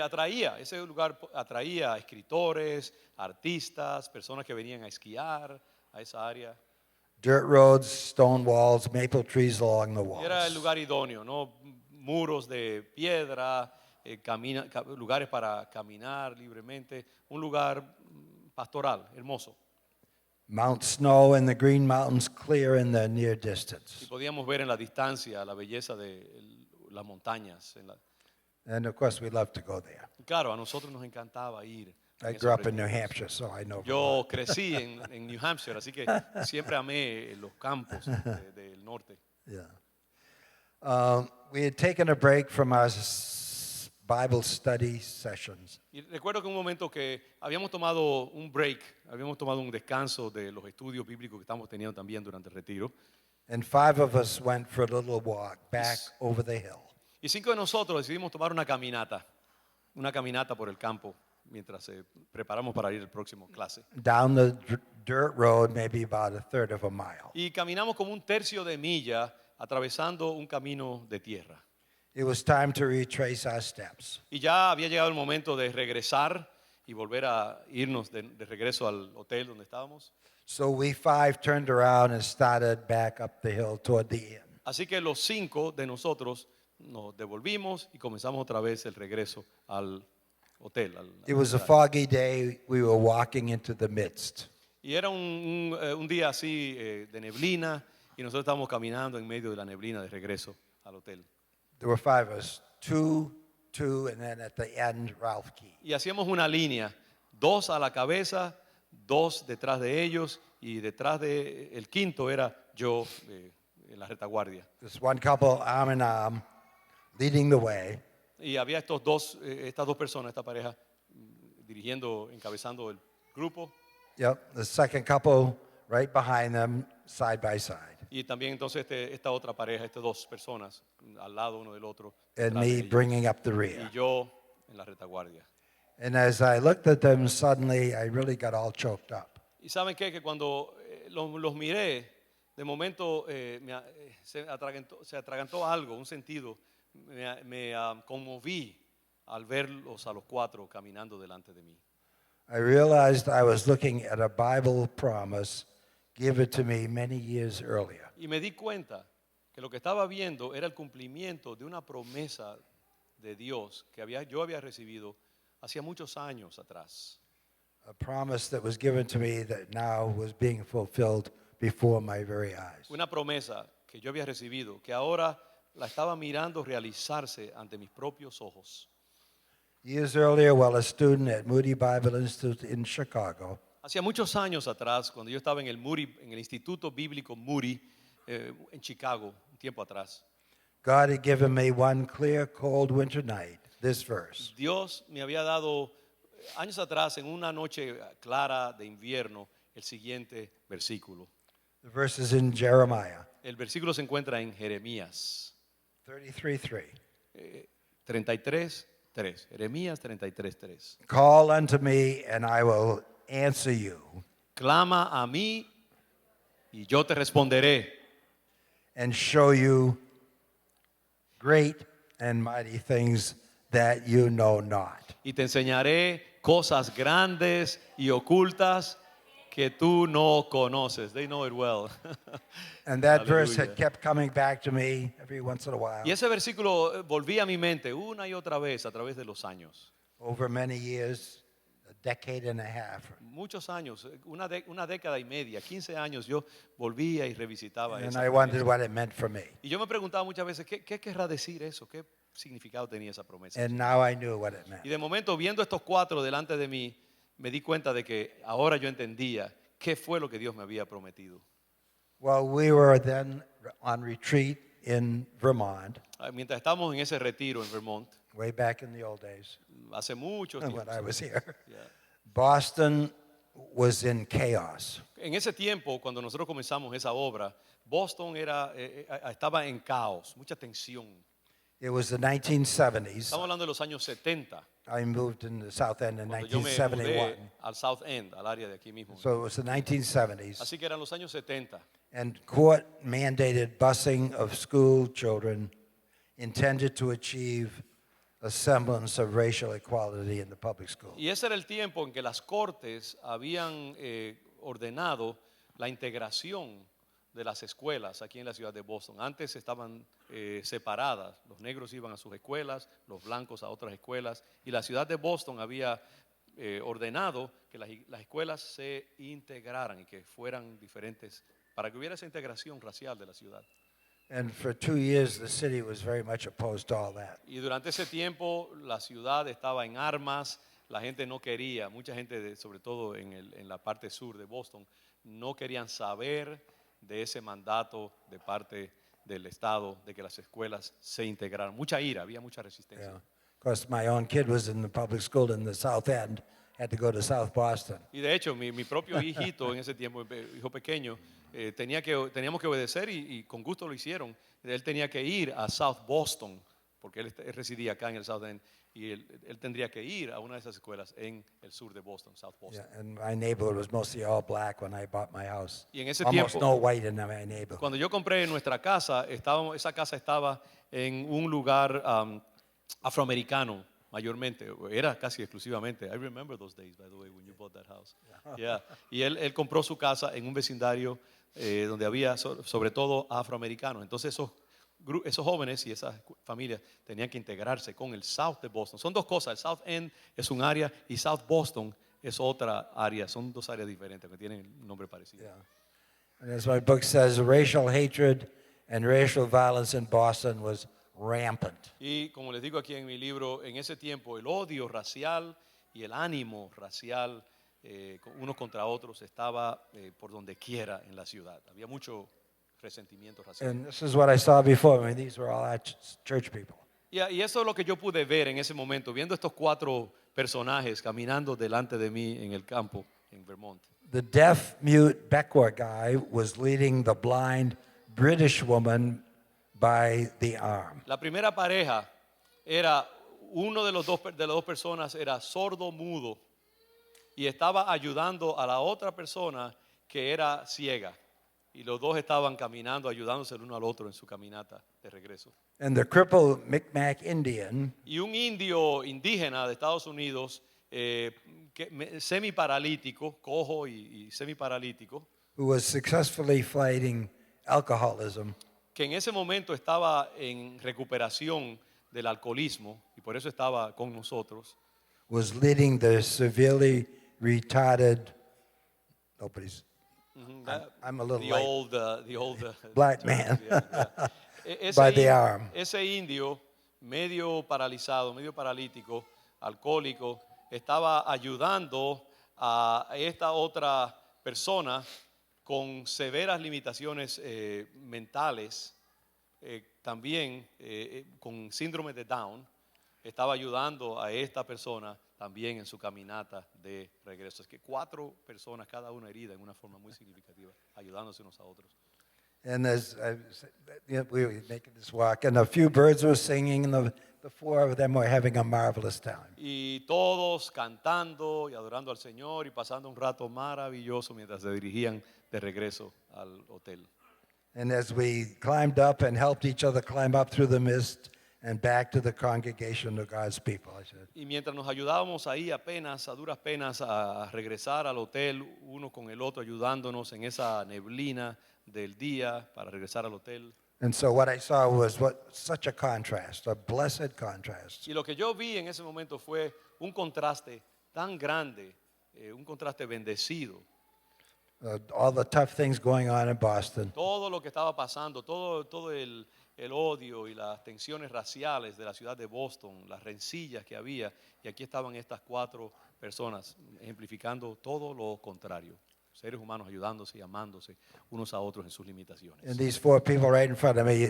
ese lugar atraía a escritores, artistas, personas que venían a esquiar a esa área. Dirt roads, stone walls, maple trees along the Y era el walls. lugar idóneo, ¿no? Muros de piedra, lugares para caminar libremente, un lugar pastoral, hermoso. Mount Snow and the Green Mountains clear in the near Y distance. podíamos ver en la distancia la belleza de las montañas. And of course, we love to go there. Claro, a nosotros nos encantaba ir. I en esos grew up in New retiros. Hampshire, so I know. Yo crecí en New Hampshire, así que siempre amé los campos del norte. Yeah. We had taken a break from our Bible study sessions. Y recuerdo que un momento que habíamos tomado un break, habíamos tomado un descanso de los estudios bíblicos que estamos teniendo también durante el retiro. And 5 of us went for a little walk back over the hill. Y 5 de nosotros decidimos tomar una caminata por el campo mientras preparamos para ir al próximo clase. Down the dirt road, maybe about a third of a mile. Y caminamos como un tercio de milla atravesando un camino de tierra. It was time to retrace our steps. Y ya había llegado el momento de regresar y volver a irnos de regreso al hotel donde estábamos. So we 5 turned around and started back up the hill toward the inn. Así que los 5 de nosotros nos devolvimos y comenzamos otra vez el regreso al hotel. It was a foggy day. We were walking into the midst. Y era un día así de neblina y nosotros estábamos caminando en medio de la neblina de regreso al hotel. There were 5 of us, 2, and then at the end, Ralph Key. Y hacíamos una línea, 2 a la cabeza, 2 detrás de ellos y detrás de el quinto era yo en la retaguardia. This one couple, arm in arm, leading the way. Y había estas dos personas, esta pareja, encabezando el grupo. Yep, the second couple right behind them, side by side. Y también entonces esta otra pareja, estas 2 personas, al lado uno del otro. And detrás de me ellos. bringing up the Y rear. yo en la retaguardia. And as I looked at them, suddenly I really got all choked up. Y saben qué, que cuando los miré, de momento se atragantó algo, un sentido. Me conmoví al verlos a los 4 caminando delante de mí. I realized I was looking at a Bible promise given to me many years earlier. Y me di cuenta que lo que estaba viendo era el cumplimiento de una promesa de Dios que yo había recibido hacía muchos años atrás. A promise that was given to me that now was being fulfilled before my very eyes. Una promesa que yo había recibido, que ahora la estaba mirando realizarse ante mis propios ojos. Years earlier, while a student at Moody Bible Institute in Chicago, Hacía muchos años atrás, cuando yo estaba en el Instituto Bíblico Moody en Chicago, un tiempo atrás, God had given me one clear, cold winter night, this verse. Dios me había dado años atrás, en una noche clara de invierno, el siguiente versículo. The verse is in Jeremiah El versículo se encuentra en Jeremías 33:3. 33:3. Jeremías 33:3. Call unto me, and I will answer you. clama a mí y yo te responderé and show you great and mighty things that you know not. y te enseñaré cosas grandes y ocultas que tú no conoces. They know it well. And that verse Aleluya. had kept coming back to me every once in a while Y ese versículo volvía a mi mente una y otra vez a través de los años. over many years, a decade and a half. Muchos años, una década y media, 15 años, yo volvía y revisitaba And esa I wondered promesa. what it meant for me. Y yo me preguntaba muchas veces, ¿qué querrá decir eso? ¿Qué significado tenía esa promesa? And now I knew what it meant. Y de momento, viendo estos cuatro delante de mí, me di cuenta de que ahora yo entendía qué fue lo que Dios me había prometido. Well, we were then on retreat in Vermont, Mientras estábamos en ese retiro en Vermont, way back in the old days hace muchos when tiempos. I was here. Yeah. Boston was in chaos. En ese tiempo, cuando nosotros comenzamos esa obra, Boston estaba en caos, mucha tensión. It was the 1970s. Estamos hablando de los años 70, I moved in the South End in cuando yo me 1971. mudé al South End, al área de aquí mismo. So it was the 1970s. Así que eran los años 70. And court mandated busing of school children intended to achieve a semblance of racial equality in the public school. Y ese era el tiempo en que las cortes habían ordenado la integración de las escuelas aquí en la ciudad de Boston. Antes estaban separadas, los negros iban a sus escuelas, los blancos a otras escuelas, y la ciudad de Boston había ordenado que las escuelas se integraran y que fueran diferentes, para que hubiera esa integración racial de la ciudad. And for 2 years, the city was very much opposed to all that. Y durante ese tiempo la ciudad estaba en armas, la gente no quería, mucha gente, sobre todo en la parte sur de Boston, no querían saber de ese mandato de parte del Estado de que las escuelas se integraran. Mucha ira, había mucha resistencia. Yeah. Of course, my own kid was in the public school in the South End, had to go to South Boston. Y de hecho, mi propio hijito en ese tiempo, hijo pequeño, teníamos que obedecer y con gusto lo hicieron. Él tenía que ir a South Boston, porque él residía acá en el South End, y él tendría que ir a una de esas escuelas en el sur de Boston, South Boston. Yeah, and my neighborhood was mostly all black when I bought my house. Y en ese Almost tiempo, no white in my neighborhood. cuando yo compré nuestra casa, esa casa estaba en un lugar afroamericano mayormente, era casi exclusivamente. I remember those days, by the way, when you bought that house. Yeah. Y él compró su casa en un vecindario donde había sobre todo afroamericanos. Entonces esos jóvenes y esas familias tenían que integrarse con el South de Boston. Son dos cosas, el South End es un área y South Boston es otra área. Son dos áreas diferentes que tienen un nombre parecido. Yeah. And as my book says, racial hatred and racial violence in Boston was rampant. Y como les digo aquí en mi libro, en ese tiempo el odio racial y el ánimo racial unos contra otros estaba por donde quiera en la ciudad. Había mucho resentimiento racial. And this is what I saw before. I mean, these were all our church people. Y eso es lo que yo pude ver en ese momento, viendo estos cuatro personajes caminando delante de mí en el campo en Vermont. The deaf mute Beckwar guy was leading the blind British woman by the arm. La primera pareja era uno de las dos personas era sordo mudo y estaba ayudando a la otra persona que era ciega. Y los dos estaban caminando, ayudándose el uno al otro en su caminata de regreso. And the crippled Micmac Indian Y un indio indígena de Estados Unidos, semiparalítico, cojo y semiparalítico, who was successfully fighting alcoholism que en ese momento estaba en recuperación del alcoholismo y por eso estaba con nosotros, was leading the severely retarded. Nobody's. I'm a little the old Black man. Ese By the arm. Ese indio medio paralizado, medio paralítico, alcohólico, estaba ayudando a esta otra persona con severas limitaciones mentales, también con síndrome de Down, estaba ayudando a esta persona también en su caminata de regreso. Es que 4 personas, cada una herida en una forma muy significativa, ayudándose unos a otros. And we were making this walk, and a few birds were singing, and the four of them were having a marvelous time. Y todos cantando y adorando al Señor y pasando un rato maravilloso mientras se dirigían de regreso al hotel. And as we climbed up and helped each other climb up through the mist and back to the congregation of God's people, I said, Y mientras nos ayudábamos ahí apenas, a duras penas, a regresar al hotel, uno con el otro ayudándonos en esa neblina del día para regresar al hotel. and so what I saw was such a contrast, a blessed contrast. Y lo que yo vi en ese momento fue un contraste tan grande, un contraste bendecido. All the tough things going on in Boston, Todo lo que estaba pasando, todo el odio y las tensiones raciales de la ciudad de Boston, las rencillas que había, y aquí estaban estas 4 personas ejemplificando todo lo contrario. Seres humanos ayudándose y amándose unos a otros en sus limitaciones. and these 4 people right in front of me,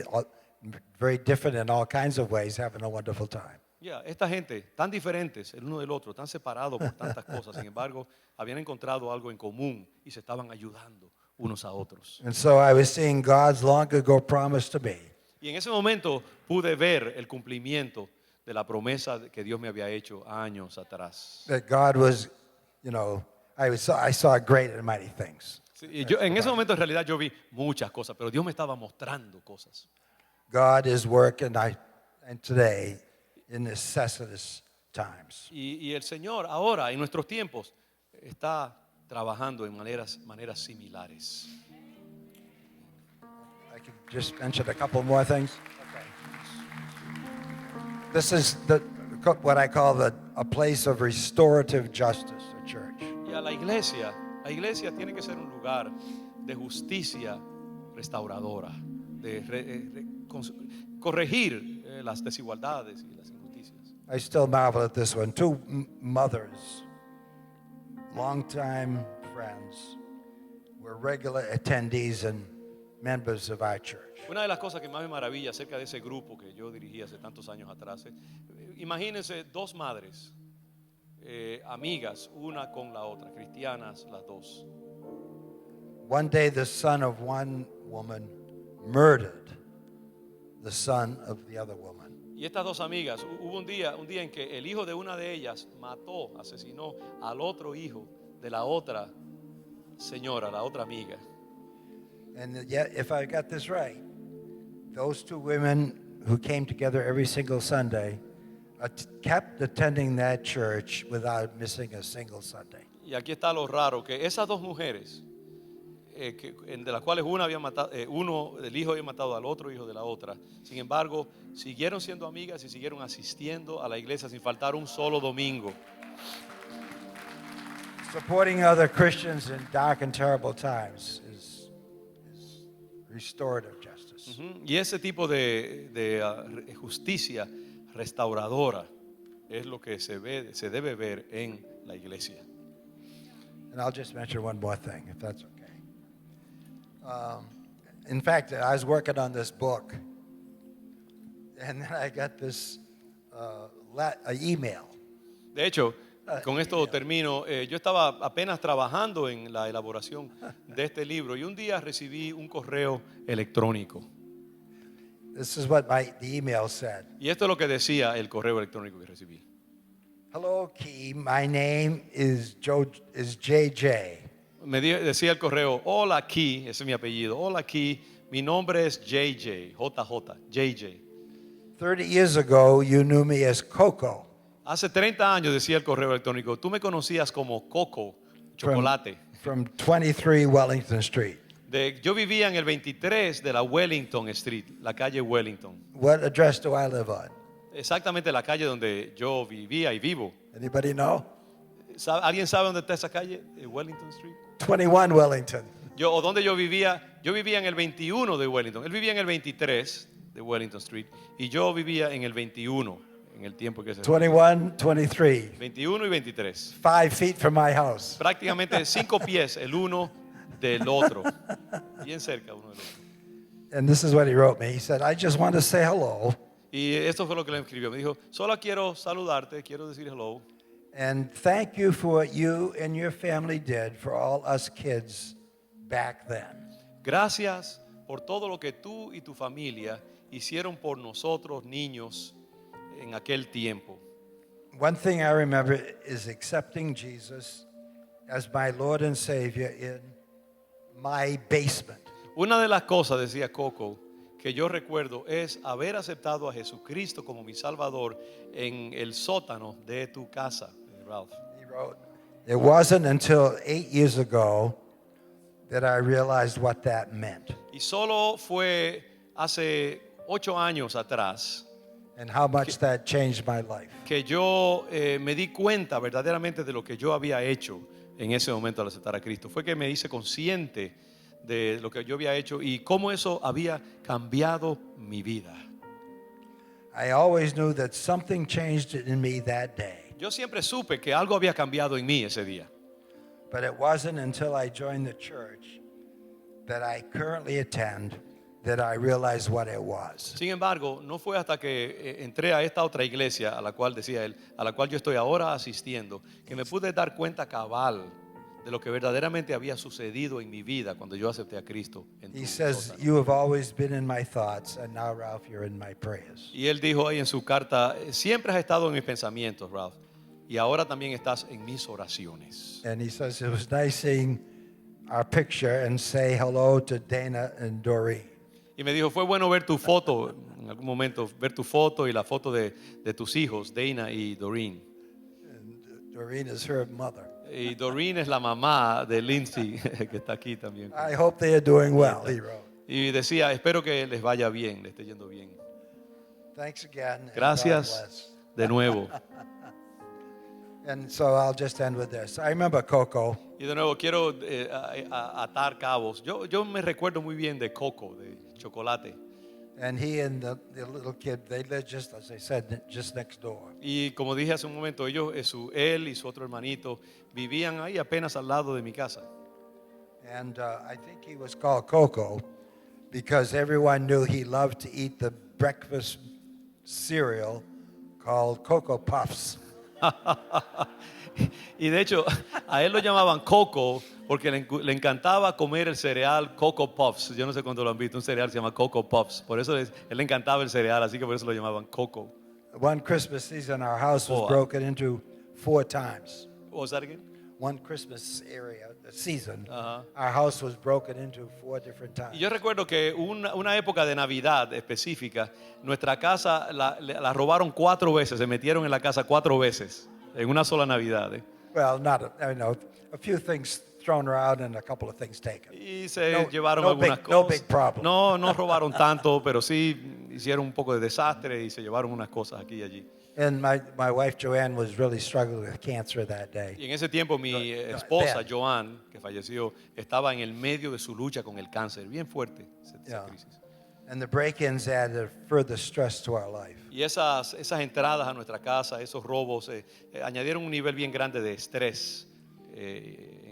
very different in all kinds of ways, having a wonderful time. Ya, esta gente tan diferentes el uno del otro, tan separados por tantas cosas, sin embargo, habían encontrado algo en común y se estaban ayudando unos a otros. And so I was seeing God's long ago promise to me Y en ese momento pude ver el cumplimiento de la promesa que Dios me había hecho años atrás. that God was, I saw great and mighty things. Sí, y en ese momento en realidad yo vi muchas cosas, pero Dios me estaba mostrando cosas. God is working and today in necessitous times. Y el Señor ahora, en nuestros tiempos, está trabajando en maneras similares. I can just mention a couple more things. This is what I call a place of restorative justice, a church. Y a la iglesia tiene que ser un lugar de justicia restauradora, de corregir las desigualdades y las injusticias. I still marvel at this one. 2 mothers, longtime friends, were regular attendees and members of our church. Una de las cosas que más me maravilla acerca de ese grupo que yo dirigí hace tantos años atrás, imagínense 2 madres, amigas, una con la otra, cristianas las 2. One day, the son of one woman murdered the son of the other woman. Y estas 2 amigas, hubo un día en que el hijo de una de ellas asesinó al otro hijo de la otra señora, la otra amiga. And yet, if I got this right, those 2 women who came together every single Sunday kept attending that church without missing a single Sunday. Y aquí está lo raro, que esas 2 mujeres, de las cuales una había matado, uno del hijo había matado al otro hijo de la otra, sin embargo, siguieron siendo amigas y siguieron asistiendo a la iglesia sin faltar un solo domingo. Supporting other Christians in dark and terrible times is restorative justice. Y ese tipo de justicia restauradora es lo que se debe ver en la iglesia. And I'll just mention one more thing, if that's okay. In fact, I was working on this book, and then I got this email. De hecho, con esto termino. Yo estaba apenas trabajando en la elaboración de este libro y un día recibí un correo electrónico. This is what the email said. Y esto es lo que decía el correo electrónico que recibí. Hello, Key. My name is JJ. Decía el correo, hola Key, ese es mi apellido. Hola Key, mi nombre es JJ, JJ. 30 years ago, you knew me as Coco. Hace 30 años, decía el correo electrónico, tú me conocías como Coco, chocolate. From 23 Wellington Street. Yo vivía en el 23 de la Wellington Street, la calle Wellington. What address do I live on? Exactamente la calle donde yo vivía y vivo. Anybody know? ¿Alguien sabe dónde está esa calle? Wellington Street. 21 Wellington. ¿O dónde yo vivía? Yo vivía en el 21 de Wellington. Él vivía en el 23 de Wellington Street y yo vivía en el 21 en el tiempo que se 21, 23. 21 y 23. 5 feet from my house. Prácticamente 5 pies el uno del otro. Bien cerca uno del otro. And this is what he wrote me. He said, I just want to say hello. Y esto fue lo que le escribió. Me dijo, solo quiero saludarte, quiero decir hello. And thank you for what you and your family did for all us kids back then. Gracias por todo lo que tú y tu familia hicieron por nosotros niños en aquel tiempo. One thing I remember is accepting Jesus as my Lord and Savior in my basement. Una de las cosas, decía Coco, que yo recuerdo es haber aceptado a Jesucristo como mi Salvador en el sótano de tu casa, Ralph. He wrote, it wasn't until 8 years ago that I realized what that meant Y solo fue hace 8 años atrás and how much that changed my life. que yo me di cuenta verdaderamente de lo que yo había hecho en ese momento al aceptar a Cristo. Fue que me hice consciente de lo que yo había hecho y cómo eso había cambiado mi vida. I always knew that something changed in me that day, Yo siempre supe que algo había cambiado en mí ese día. but it wasn't until I joined the church that I currently attend that I realized what it was. Sin embargo, no fue hasta que entré a esta otra iglesia a la cual decía él, a la cual yo estoy ahora asistiendo, que me pude dar cuenta cabal de lo que verdaderamente había sucedido en mi vida cuando yo acepté a Cristo. He says, you have always been in my thoughts, and now, Ralph, you're in my prayers. Y él dijo ahí en su carta, siempre has estado en mis pensamientos, Ralph, y ahora también estás en mis oraciones. And he says, it was nice seeing our picture and say hello to Dana and Doreen. Y me dijo, fue bueno ver tu foto, en algún momento, ver tu foto y la foto de tus hijos, Dana y Doreen. And Doreen is her mother. Y Doreen es la mamá de Lindsay, que está aquí también. I hope they are doing well, he wrote. Y decía, espero que les vaya bien, les esté yendo bien. Thanks again. and God Gracias bless. de nuevo. And so I'll just end with this. I remember Coco. Y de nuevo quiero atar cabos. Yo me recuerdo muy bien de Coco, de chocolate. And he and the little kid, they lived just, as I said, just next door. Y como dije hace un momento, él y su otro hermanito vivían ahí apenas al lado de mi casa. And I think he was called Coco because everyone knew he loved to eat the breakfast cereal called Cocoa Puffs. Y de hecho, a él lo llamaban Coco porque le encantaba comer el cereal Cocoa Puffs. Yo no sé cuándo lo han visto, un cereal que se llama Cocoa Puffs. Por eso él le encantaba el cereal, así que por eso lo llamaban Coco. One Christmas season, our house was Oh. broken into 4 times. What was that again? One Christmas season, Uh-huh. our house was broken into 4 different times. Y yo recuerdo que una época de Navidad específica, nuestra casa la robaron 4 veces, se metieron en la casa 4 veces, en una sola Navidad. Well, a few things thrown around and a couple of things taken. Y se No- llevaron no algunas big- no cosas. big problem. No robaron tanto, pero sí hicieron un poco de desastre y se llevaron unas cosas aquí y allí. And my wife Joanne was really struggling with cancer that day. Y en ese tiempo mi esposa, Joan, que falleció, estaba en el medio de su lucha con el cáncer, bien fuerte esa Yeah. crisis. And the break-ins added further stress to our life. Y esas entradas a nuestra casa, esos robos, añadieron un nivel bien grande de estrés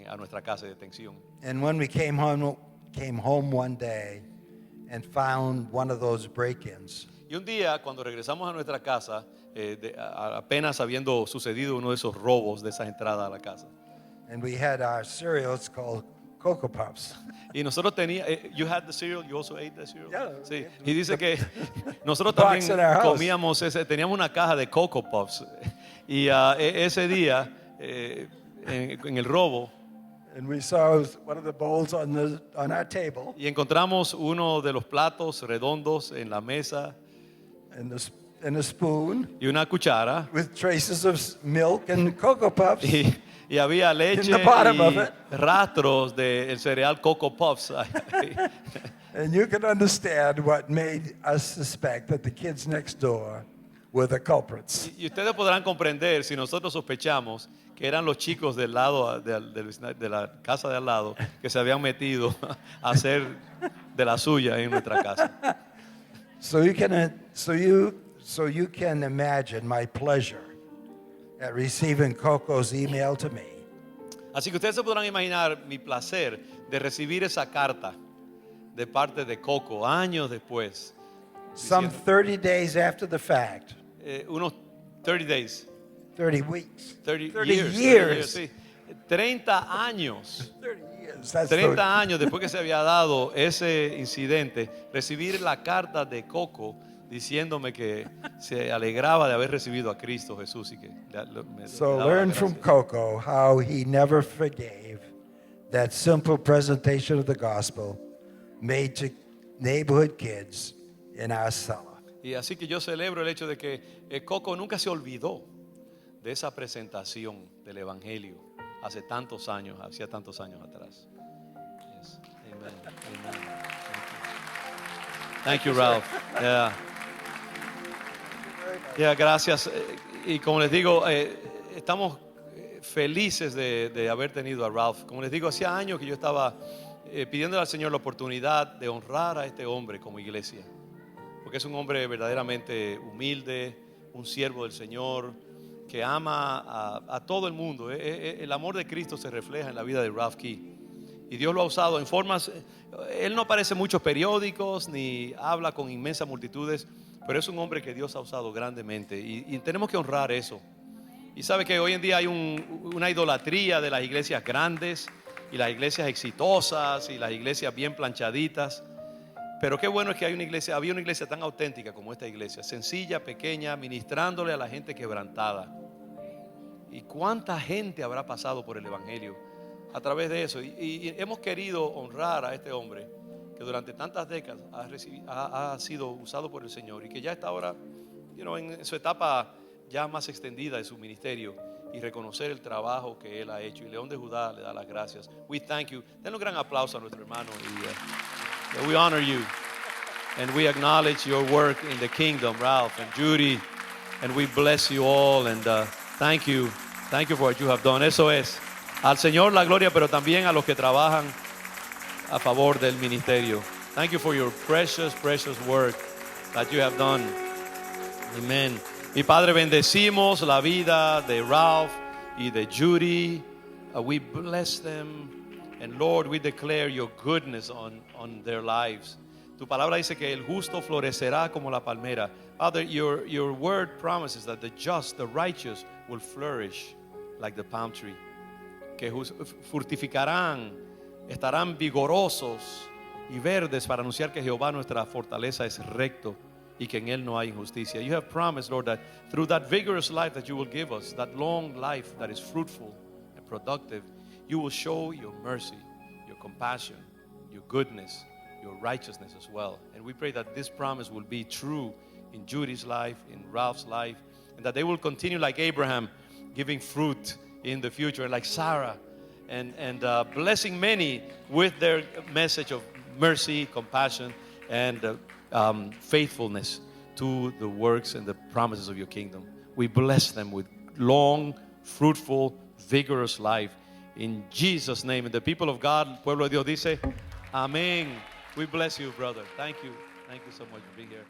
a nuestra casa, de tensión. And when we came home one day and found one of those break-ins, Y un día, cuando regresamos a nuestra casa, apenas habiendo sucedido uno de esos robos de esas entradas a la casa, and we had our cereals called Cocoa Puffs. y nosotros teníamos, you had the cereal, you also ate the cereal. Yeah. Sí. Y dice que nosotros Box también in our house. comíamos teníamos una caja de Cocoa Puffs. Y ese día, en el robo, And we saw one of the bowls on our table y encontramos uno de los platos redondos en la mesa and a spoon y una cuchara. with traces of milk and Cocoa Puffs. Y había leche In the bottom of y it. rastros del cereal Cocoa Puffs. And you can understand what made us suspect that the kids next door were the culprits. Y ustedes podrán comprender si nosotros sospechamos que eran los chicos del lado de la casa de al lado que se habían metido a hacer de la suya en nuestra casa. So you can imagine my pleasure at receiving Coco's email to me. Así que ustedes se podrán imaginar mi placer de recibir esa carta de parte de Coco años después. Some 30 days after the fact, Unos 30 days. 30 weeks, 30 30 years. years Sí. 30 años. 30 years. That's 30 años después que se había dado ese incidente, recibir la carta de Coco diciéndome que se alegraba de haber recibido a Cristo Jesús y que So daba learn las from gracias. Coco how he never forgave that simple presentation of the gospel made to neighborhood kids in our cellar. Y así que yo celebro el hecho de que Coco nunca se olvidó de esa presentación del Evangelio hacía tantos años atrás. Yes. Amen. Amen. Thank you, Ralph. Yeah. Yeah, gracias. Y como les digo, estamos felices de haber tenido a Ralph. Como les digo, hacía años que yo estaba pidiéndole al Señor la oportunidad de honrar a este hombre como iglesia. Porque es un hombre verdaderamente humilde, un siervo del Señor, que ama a todo el mundo. El amor de Cristo se refleja en la vida de Ralph Key. Y Dios lo ha usado en formas, él no aparece en muchos periódicos, ni habla con inmensas multitudes, pero es un hombre que Dios ha usado grandemente. Y tenemos que honrar eso. Y sabe que hoy en día hay una idolatría de las iglesias grandes, y las iglesias exitosas, y las iglesias bien planchaditas. Pero qué bueno es que había una iglesia tan auténtica como esta iglesia, sencilla, pequeña, ministrándole a la gente quebrantada. ¿Y cuánta gente habrá pasado por el Evangelio a través de eso? Y hemos querido honrar a este hombre que durante tantas décadas ha sido usado por el Señor y que ya está ahora en su etapa ya más extendida de su ministerio, y reconocer el trabajo que él ha hecho. Y León de Judá le da las gracias. We thank you. Den un gran aplauso a nuestro hermano. Y we honor you. And we acknowledge your work in the kingdom, Ralph and Judy. And we bless you all. And thank you. Thank you for what you have done. Eso es. Al Señor la gloria, pero también a los que trabajan a favor del ministerio. Thank you for your precious, precious work that you have done. Amen. Mi Padre, bendecimos la vida de Ralph y de Judy. We bless them. And Lord, we declare your goodness on their lives. Tu palabra dice que el justo florecerá como la palmera. Father, your word promises that the just, the righteous, will flourish like the palm tree. Que fructificarán, estarán vigorosos y verdes para anunciar que Jehová nuestra fortaleza es recto y que en él no hay injusticia. You have promised, Lord, that through that vigorous life that you will give us, that long life that is fruitful and productive, you will show your mercy, your compassion, your goodness, your righteousness as well. And we pray that this promise will be true in Judy's life, in Ralph's life, and that they will continue like Abraham, giving fruit in the future, and like Sarah, and blessing many with their message of mercy, compassion, and faithfulness to the works and the promises of your kingdom. We bless them with long, fruitful, vigorous life. In Jesus' name. And the people of God, pueblo de Dios dice, Amén. We bless you, brother. Thank you. Thank you so much for being here.